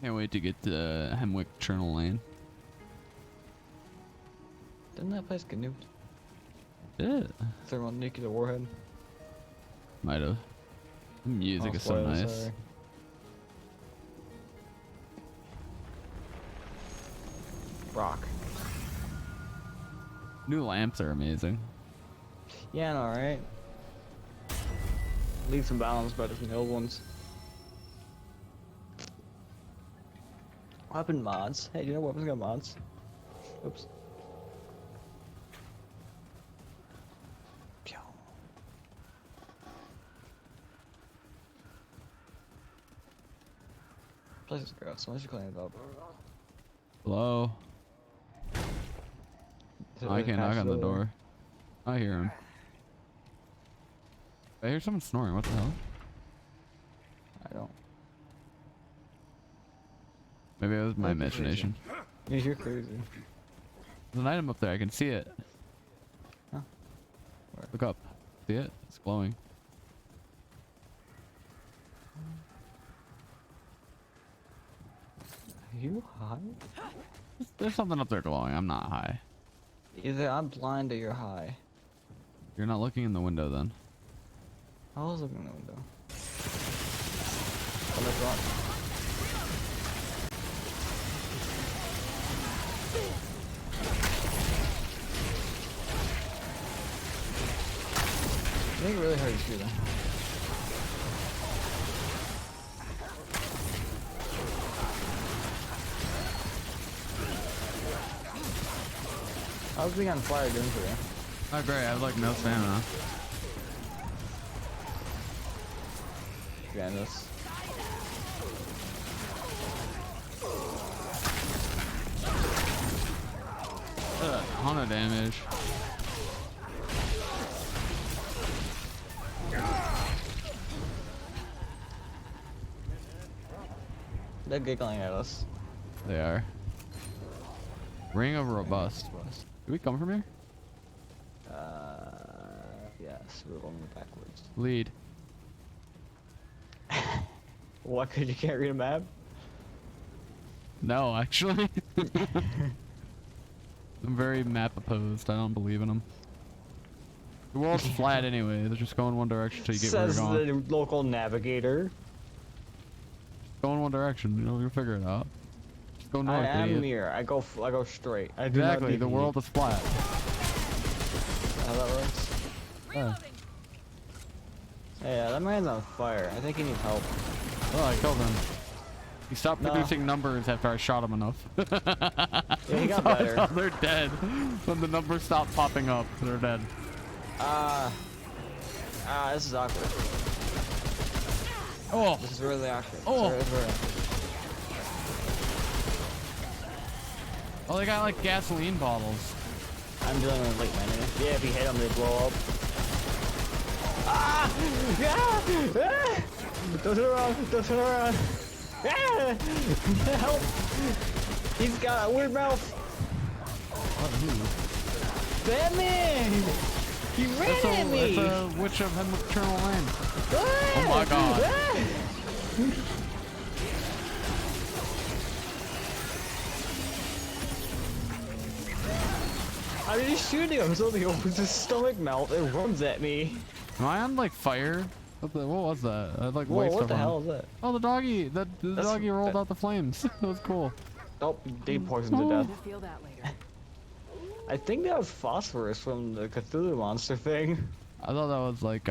Can't wait to get to Hemwick Chernal Lane. Didn't that place get nuked? Yeah. Thermonuclear warhead. Might have. The music is so spoilers, nice. sorry. Rock. New lamps are amazing. Yeah, alright. Leaves and balance better than the old ones. Weapon mods. Hey, do you know weapons got mods? Oops. Pew. Place is gross. Why don't you clean it up? Hello? I can't knock on the door. I hear him. I hear someone snoring. What the hell? I don't. Maybe it was my imagination. Yeah, you're crazy. There's an item up there. I can see it. Huh? Where? Look up. See it? It's glowing. Are you high? There's something up there glowing. I'm not high. Either I'm blind or you're high. You're not looking in the window then. I was looking in the window. Oh, that's wrong. I think it really hurt to shoot him. How's being on fire doing for you? Oh great, I have like no stamina. Janice. 100 damage. They're giggling at us. They are. Ring of Robust. Do we come from here? Yes, we're going backwards. Lead. What, cause you can't read a map? No, actually. I'm very map opposed. I don't believe in them. The world's flat anyway. They're just going one direction till you get where you're Says going. the local navigator. Go in one direction. You'll figure it out. Just go north. I am idiot. near. I go straight. I do not Exactly. The deviate. world is flat. How that works? Yeah. Hey, that man's on fire. I think he needs help. Oh, I killed him. He stopped No. producing numbers after I shot him enough. Yeah, he got better. So they're dead. When the numbers stop popping up, they're dead. This is awkward. Oh! This is really awkward. Oh. This is really Oh, they got like gasoline bottles. I'm dealing with late menu. Yeah, if you hit them, they blow up. Ah! Yeah! Ah! Don't turn around! Don't turn around! Ah! Help! He's got a weird mouth! Batman! He ran at me! It's a Witch of Eternal Lane. Ah! Oh my god. Ah! How did he shoot him? So he opens his stomach mouth and runs at me. Am I on like fire? What was that? I had like Whoa, white what stuff the on. hell is that? Oh, the doggy. The doggy rolled out the flames. That was cool. Oh, they poisoned to death. Feel that later. I think that was phosphorus from the Cthulhu monster thing. I thought that was like,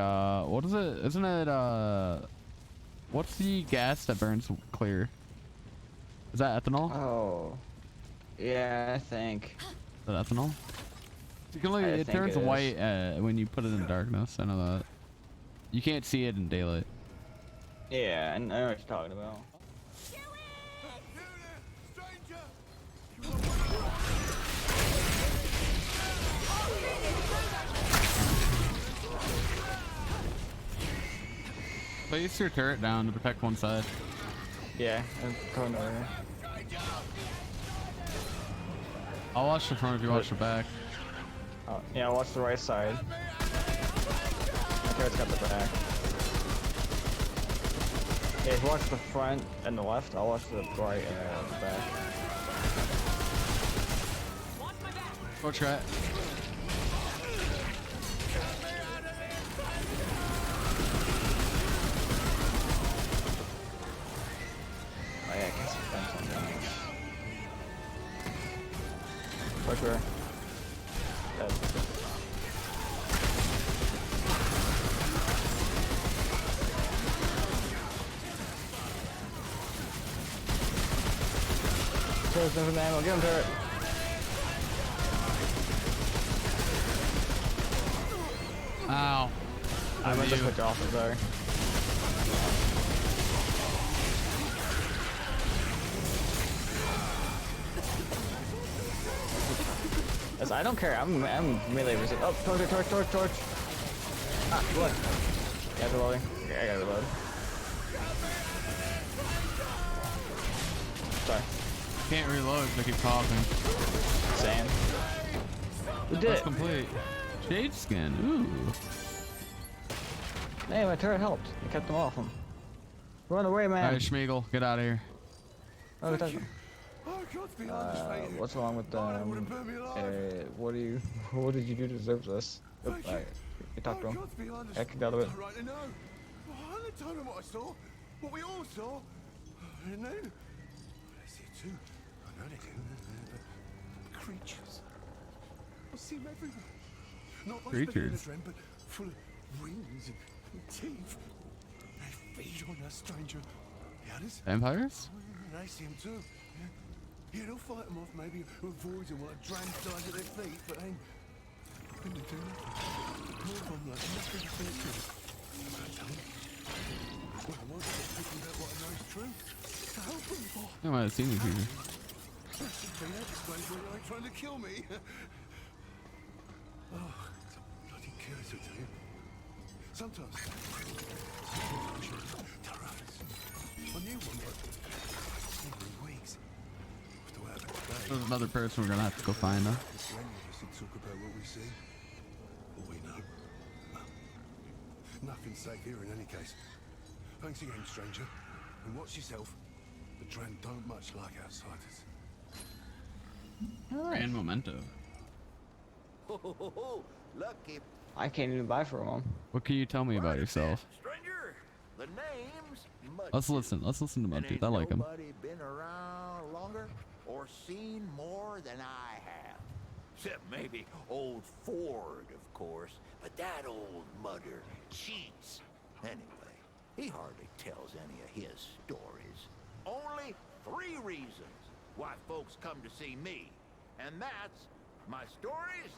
what is it? Isn't it, what's the gas that burns clear? Is that ethanol? Oh. Yeah, I think. Is that ethanol? You can look, I it think turns it is. white when you put it in darkness. I know that. You can't see it in daylight. Yeah, I know what you're talking about. Place your turret down to protect one side. Yeah, I'm going over here. I'll watch the front if you watch the back. Oh, yeah, watch the right side. My turret's got the back. Yeah, if you watch the front and the left, I'll watch the right and the back. Go try it. Oh yeah, I can see fence on down here. Quicker. Dead. Turret's different ammo. Get him, turret. Ow. I meant to put you off, I'm sorry. Yes, I don't care. I'm melee resist. Oh, torch. Ah, look. You guys are loading. Okay, I gotta reload. Sorry. Can't reload because I keep coughing. Sand. We did That's it. complete. Shade skin. Ooh. Hey, my turret helped. It kept them off him. Run away, man. Alright, Schmeagle, get out of here. Oh, we touched him. What's wrong with what did you do to deserve this? Alright, you talk to him. I kicked out of it. I told him what I saw, what we all saw. And then they see it too. I know they do. But creatures. I see them everywhere. Not like Creatures. the but full of rings and teeth. They feed on us, stranger. The others? Vampires? They see them too. Yeah, they'll fight them off, maybe avoid them while a dram dies at their feet, but then they do nothing. Move on like nothing to do. I don't. Well, I want to get thinking about what I know is true. To help them, boy. I might have seen these here. That should be that explains why you ain't trying to kill me. Oh, it's a bloody curse, I tell you. Sometimes I knew one, but in weeks. There's another person we're gonna have to go find, huh? It's dangerous to talk about what we see, what we know. Nothing's safe here in any case. Thanks again, stranger. And watch yourself. The Dran don't much like outsiders. And memento. Lucky. I can't even buy from him. What can you tell me about yourself? Stranger, the name's Mud Let's Tooth. listen. Let's listen to And Mudtooth. ain't I like him. nobody been around longer or seen more than I have. Except maybe old Ford, of course. But that old mudder cheats. Anyway, he hardly tells any of his stories. Only 3 reasons why folks come to see me. And that's my stories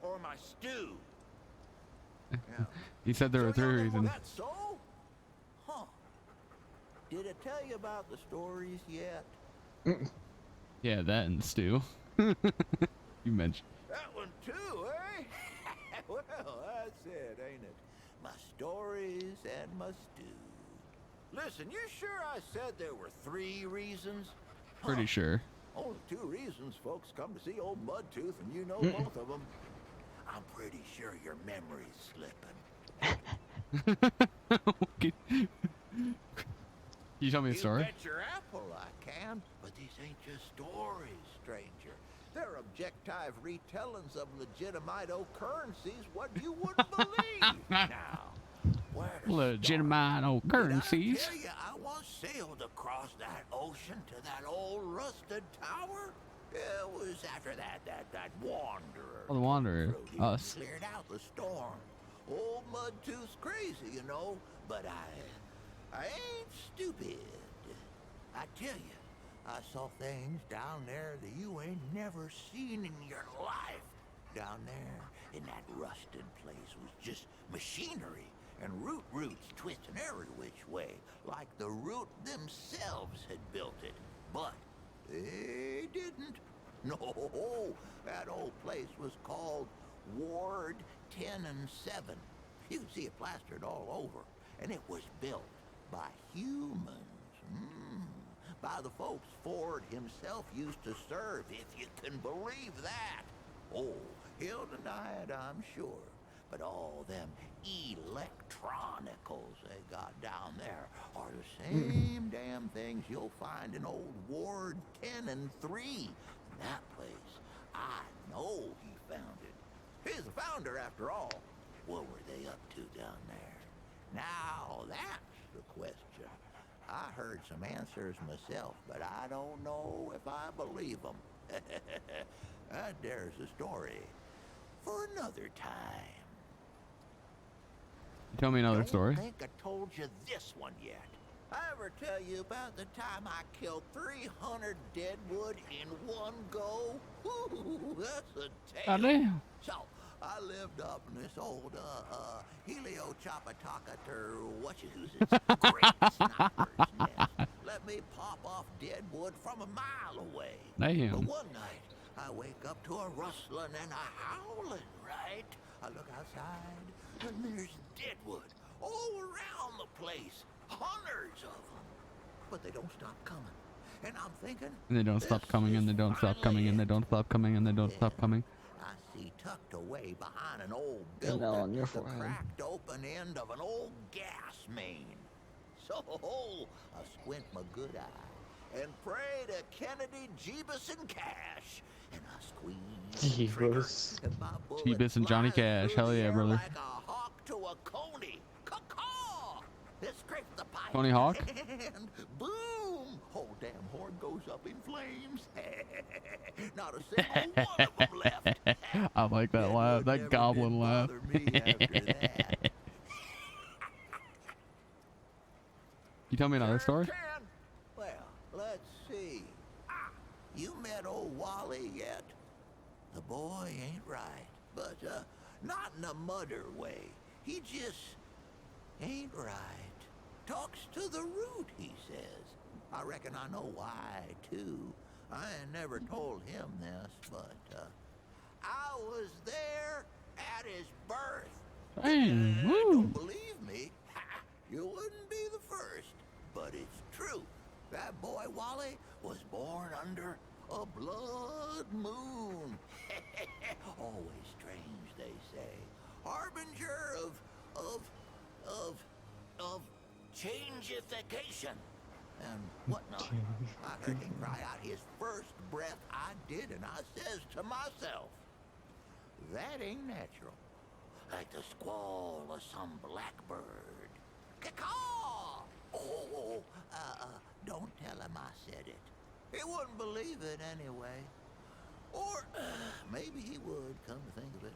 or my stew. Yeah. He said there were 3 young, well, reasons. that's so? Huh. Did I tell you about the stories yet? Yeah, that and stew. You mentioned. That one too, eh? Well, that's it, ain't it? My stories and my stew. Listen, you sure I said there were 3 reasons? Pretty sure. Only 2 reasons folks come to see old Mudtooth, and you know both of them. I'm pretty sure your memory's slipping. Okay. Can you tell me a story? You bet your apple I can, but these ain't just stories, stranger. They're objective retellings of legitimate occurrences what you wouldn't believe. Now, where to Legitimate old Did I currencies. tell you I once sailed across that ocean to that old rusted tower? It was after that wanderer. Oh, the Wanderer. He Us. cleared out the storm. Old Mudtooth's crazy, you know, but I ain't stupid. I tell you, I saw things down there that you ain't never seen in your life. Down there in that rusted place was just machinery and roots twisting every which way, like the root themselves had built it. But they didn't. No, that old place was called Ward 10 and 7. You can see it plastered all over, and it was built by humans. By the folks Ford himself used to serve, if you can believe that. Oh, he'll deny it, I'm sure. But all them electronics chronicles they got down there are the same damn things you'll find in old Ward 10 and 3. That place, I know he found it. He's the founder after all. What were they up to down there? Now that's the question. I heard some answers myself, but I don't know if I believe them. There's a story for another time. Tell me another story. I don't think I told you this one yet. I ever tell you about the time I killed 300 deadwood in one go? Ooh, that's a tale. Oh, damn. So, I lived up in this old, Helio Chapataka great sniper's nest. Let me pop off deadwood from a mile away. Damn. But one night, I wake up to a rustling and a howling, right? I look outside, and there's deadwood all around the place. Hundreds of them. But they don't stop coming. And I'm thinking... And they don't stop coming, and they don't stop coming, and they don't stop coming, and they don't stop coming. I see tucked away behind an old Nail building on your the forehead. cracked open end of an old gas main. So I squint my good eye and pray to Kennedy, Jeebus, and Cash. And I squeeze the trigger, Jeebus. and my bullet Jeebus and Johnny flies Cash. through Hell the yeah, air brother. Like a hawk to a coney. Caw-caw! It scraped the pipe. Tony Hawk? And boom! Whole damn horde goes up in flames. Not a single one of them left. I like that laugh. That goblin laugh. You tell me another story? Well, let's see. You met old Wally yet? The boy ain't right, but not in a mudder way. He just ain't right. Talks to the root, he says. I reckon I know why, too. I ain't never told him this, but I was there at his birth. Dang, woo. Don't believe me? You wouldn't be the first, but it's true. That boy Wally was born under a blood moon. Always strange, they say. Harbinger of changeification and whatnot. I heard him cry out his first breath I did, and I says to myself, that ain't natural. Like the squall of some blackbird. Caw! Oh, don't tell him I said it. He wouldn't believe it anyway. Or maybe he would, come to think of it.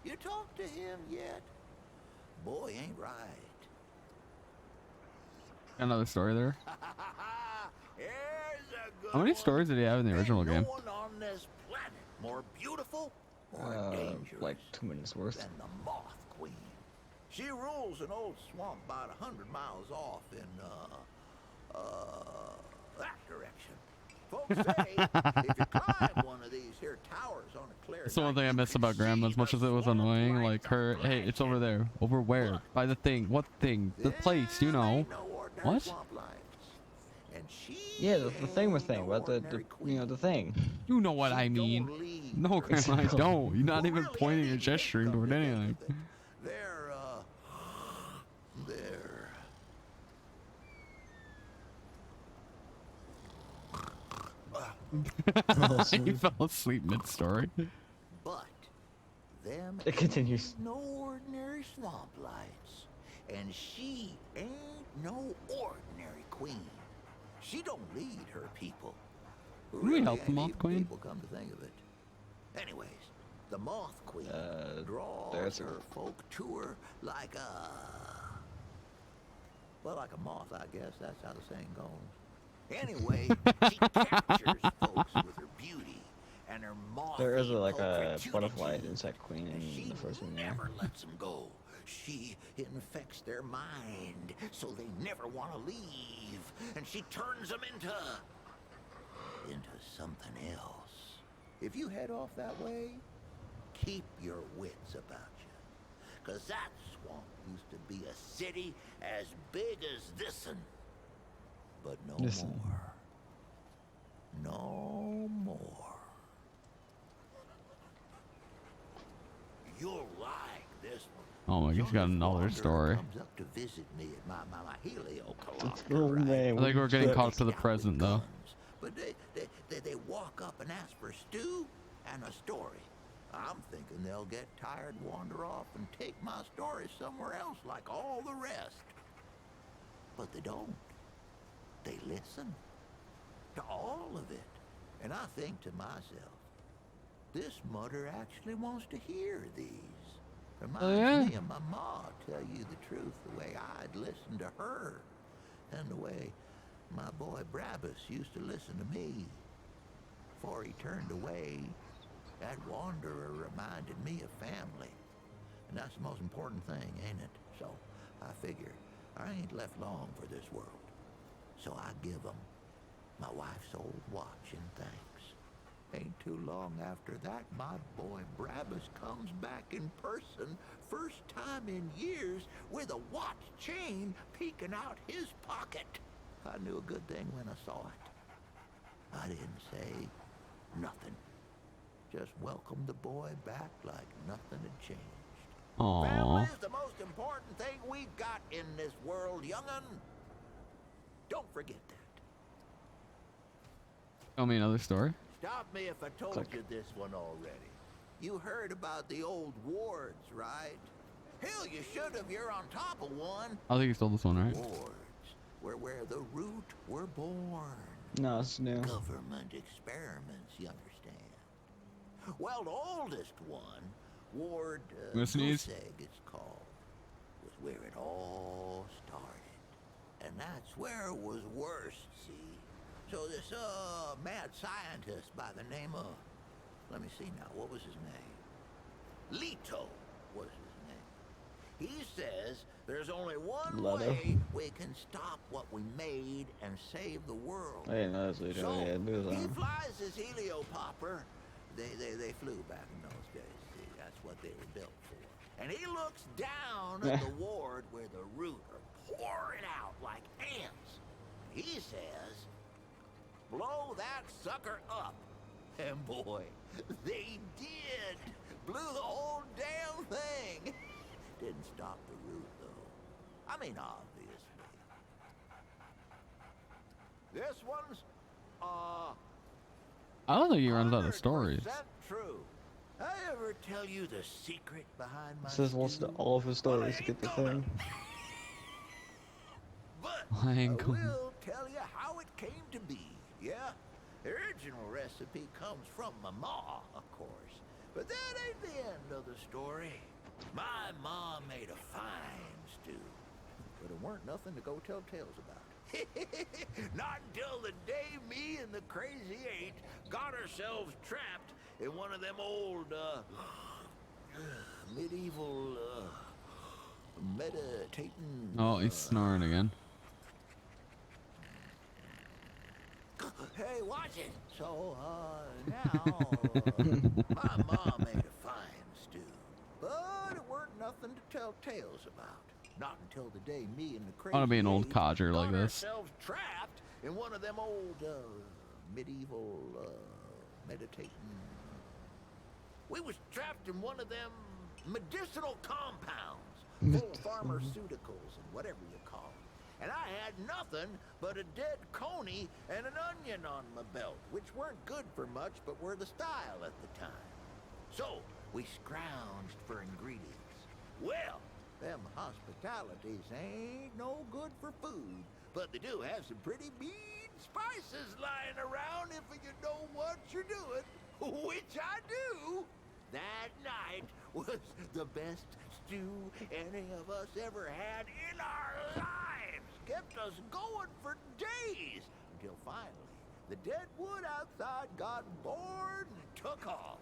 You talked to him yet? Boy ain't right. Another story there. Here's a good How many one. stories did he have in the original Ain't game? no one on this planet more beautiful or dangerous Like 2 minutes worth. than the Moth Queen. She rules an old swamp about 100 miles off in, that direction. Folks say if you climb one of these here towers on a clear That's the one night, thing I you miss can about Grandma, see as much the as it was swamp annoying. like Like her, hey, it's over there. Over where? By the thing. What thing? The place, you know. Ain't no ordinary What? swamp lights. And she Yeah, the thing with ain't thing. no About the ordinary queen. the thing. You know what I She mean. don't lead No, her Grandma, I Exactly. don't. You're not Well, even really, pointing I or didn't gesturing come toward to think anything. of it. They're He fell asleep mid-story. but them It continues. ain't no ordinary swamp lights, and she ain't no ordinary queen. She don't lead her people. Can we help the ain't Moth even Queen? People come to think of it. Anyways, the Moth Queen draws there's a- her folk to her like a... Well, like a moth, I guess. That's how the saying goes. Anyway, she captures folks with her beauty and her moth. There is like a butterfly insect queen in the first one. Yeah. Never lets them go. She infects their mind so they never want to leave, and she turns them into something else. If you head off that way, keep your wits about you, 'cause that swamp used to be a city as big as this'n, but no This'n. more. No more. You'll like this one. Oh my, he's got another story. Comes up to visit me at my heliocolopter, Oh right? man. I think we're getting caught up to the Out with present though. guns, but they walk up and ask for stew and a story. I'm thinking they'll get tired, wander off, and take my story somewhere else like all the rest. But they don't. They listen to all of it. And I think to myself, this mother actually wants to hear these. Reminds me of my ma, tell you the truth, the way I'd listen to her. And the way my boy Brabus used to listen to me. Before he turned away, that wanderer reminded me of family. And that's the most important thing, ain't it? So I figure I ain't left long for this world. So I give 'em my wife's old watch in thanks. Ain't too long after that, my boy Brabus comes back in person, first time in years, with a watch chain peeking out his pocket. I knew a good thing when I saw it. I didn't say nothing. Just welcomed the boy back like nothing had changed. Aww. Family's the most important thing we've got in this world, young'un. Don't forget that. Tell me another story. Stop me if I told you this one already. You heard about the old wards, right? Hell, you should have. You're on top of one. I think you stole this one, right? Wards were where the root were born. No, it's new. Government experiments, you understand. Well, the oldest one, Ward Goose Goose Egg, it's called, was where it all started. And that's where it was worst, see? So this mad scientist by the name of, let me see now, what was his name? Leto was his name. He says there's only one way we can stop what we made and save the world. I didn't know that's what So he he flies his heliopopper. They flew back in those days. See, that's what they were built for. And he looks down at the ward where the root are pouring out like ants. He says, blow that sucker up. And boy, they did. Blew the whole damn thing. Didn't stop the root, though. I mean, obviously. This one's, I don't think he runs out of stories. 100% true. I ever tell you the secret behind my Says wants to all of his stories to get the thing. But I I ain't going. will tell you how it came to be. Yeah, the original recipe comes from my ma, of course. But that ain't the end of the story. My mom made a fine stew, but it weren't nothing to go tell tales about. Not until the day me and the crazy eight got ourselves trapped in one of them old, medieval, meditating... Oh, he's snoring again. Hey, watch it! So, now, my mom made a fine stew, but it weren't nothing to tell tales about. Not until the day me and the crazy I want to be an old eight codger like got this. ourselves trapped in one of them old, medieval, meditating... We was trapped in one of them medicinal compounds, full of pharmaceuticals and whatever you call it. And I had nothing but a dead coney and an onion on my belt, which weren't good for much, but were the style at the time. So we scrounged for ingredients. Well, them hospitalities ain't no good for food, but they do have some pretty mean spices lying around if you know what you're doing, which I do. That night was the best stew any of us ever had in our lives. Kept us going for days, until finally the dead wood outside got bored and took off.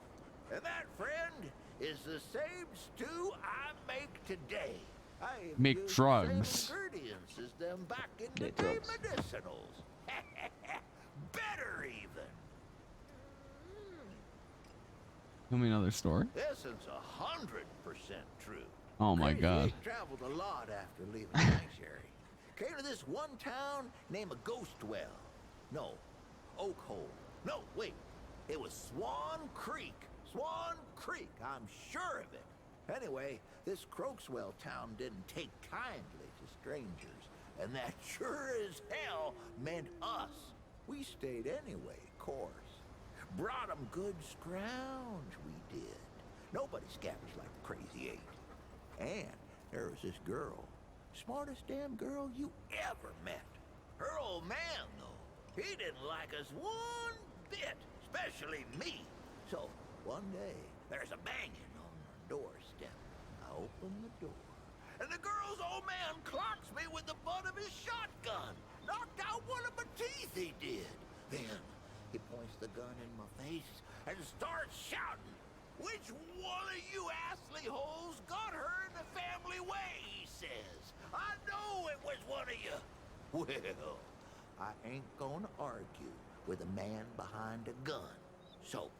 And that, friend, is the same stew I make today. I Make use drugs. the same ingredients as them back in the day medicinals. Better even. Tell me another story. This is 100% true. Oh my Crazy god. Eight traveled a lot after leaving Sanctuary. Came to this one town named a Ghost Well. No, Oak Hole. No, wait. It was Swan Creek. Swan Creek, I'm sure of it. Anyway, this Croakswell town didn't take kindly to strangers, and that sure as hell meant us. We stayed anyway, of course. Brought 'em good scrounge, we did. Nobody scabbers like the Crazy Eight. And there was this girl, smartest damn girl you ever met. Her old man, though, he didn't like us one bit, especially me. So, one day, there's a banging on the doorstep. I open the door, and the girl's old man clocks me with the butt of his shotgun. Knocked out one of my teeth, he did. Then, he points the gun in my face and starts shouting, "Which one of you assly holes got her in the family way?" he says. "I know it was one of you." Well, I ain't gonna argue with a man behind a gun. So,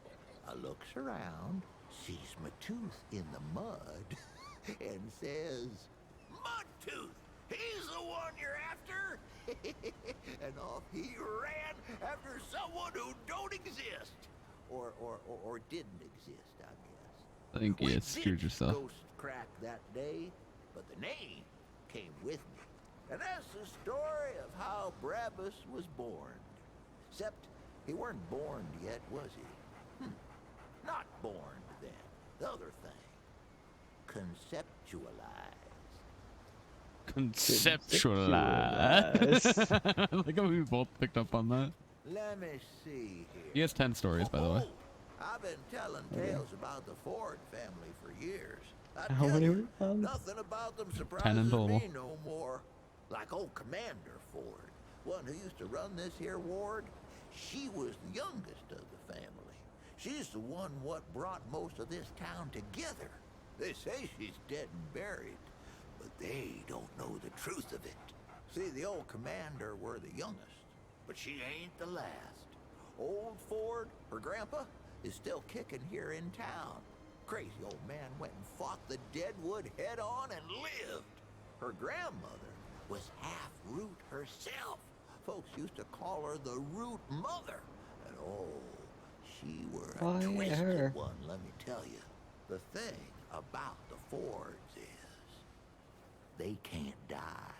I looks around, sees my tooth in the mud, and says, "Mudtooth, he's the one you're after." And off he ran after someone who don't exist. Or didn't exist, I guess. I think you screwed yourself. Ghost crack that day, but the name came with me. And that's the story of how Brabus was born. Except he weren't born yet, was he? Not born then. The other thing. Conceptualize. Conceptualize. Like how we both picked up on that. Let me see here. He has 10 stories, by the way. I've been telling tales about the Ford family for years. How many were there? Nothing about them 10 in surprises total. me no more. Like old Commander Ford, one who used to run this here ward, she was the youngest of the family. She's the one what brought most of this town together. They say she's dead and buried, but they don't know the truth of it. See, the old Commander were the youngest, but she ain't the last. Old Ford, her grandpa, is still kicking here in town. Crazy old man went and fought the Deadwood head on and lived. Her grandmother was half Root herself. Folks used to call her the Root Mother. And oh, she were a twisted one, let me tell you. The thing about the Fords is they can't die.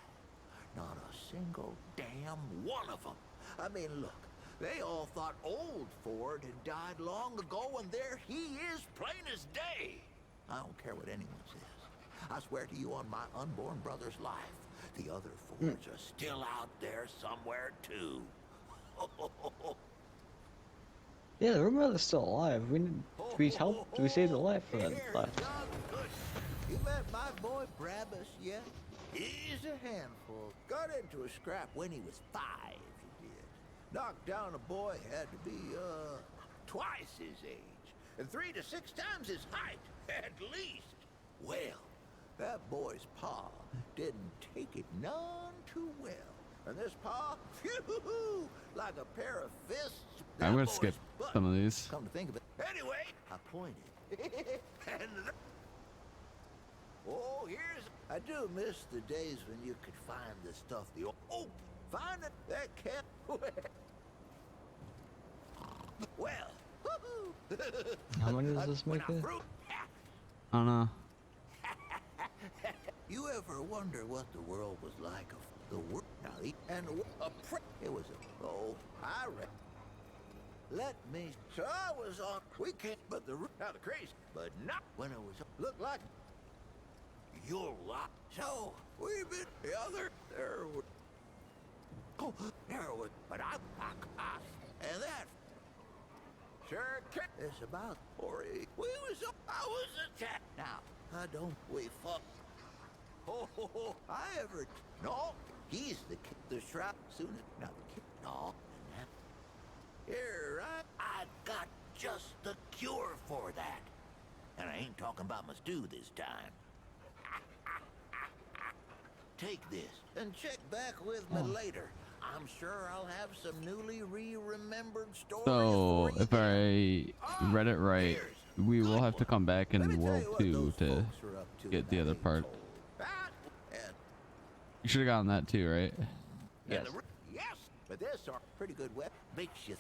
Not a single damn one of them. I mean, look, they all thought old Ford had died long ago, and there he is, plain as day. I don't care what anyone says. I swear to you on my unborn brother's life, the other Fords are still out there somewhere, too. Yeah, the brother's still alive. Do we save the life for that? You met my boy Brabus yet? He's a handful. Got into a scrap when he was 5, he did. Knocked down a boy had to be, twice his age. And 3 to 6 times his height, at least. Well, that boy's pa didn't take it none too well. And this pa, phew, like a pair of fists. I'm gonna skip some of these. Come to think of it. Anyway, I pointed. And oh, I do miss the days when you could find the stuff find it, that can't. Well, how many does this make it? I don't know. You ever wonder what the world was like of the world? And it was I read. Let me. So I was on. We can't. But the crazy. But not when it was. Looked like. You're right. So we've been the other. There was. Oh, there was. But I and that. Sure. It's about 40. I was attacked. Now I don't. We fuck. Oh, I ever. No. He's the shroud soon as. Now the kid. No. Here, I got just the cure for that. And I ain't talking about my stew this time. Take this and check back with me later. I'm sure I'll have some newly remembered stories. So, if I read it right, we will have to come back in World 2 to get the other part. You should have gotten that too, right? Yes. Yes, but this are pretty good web. Makes you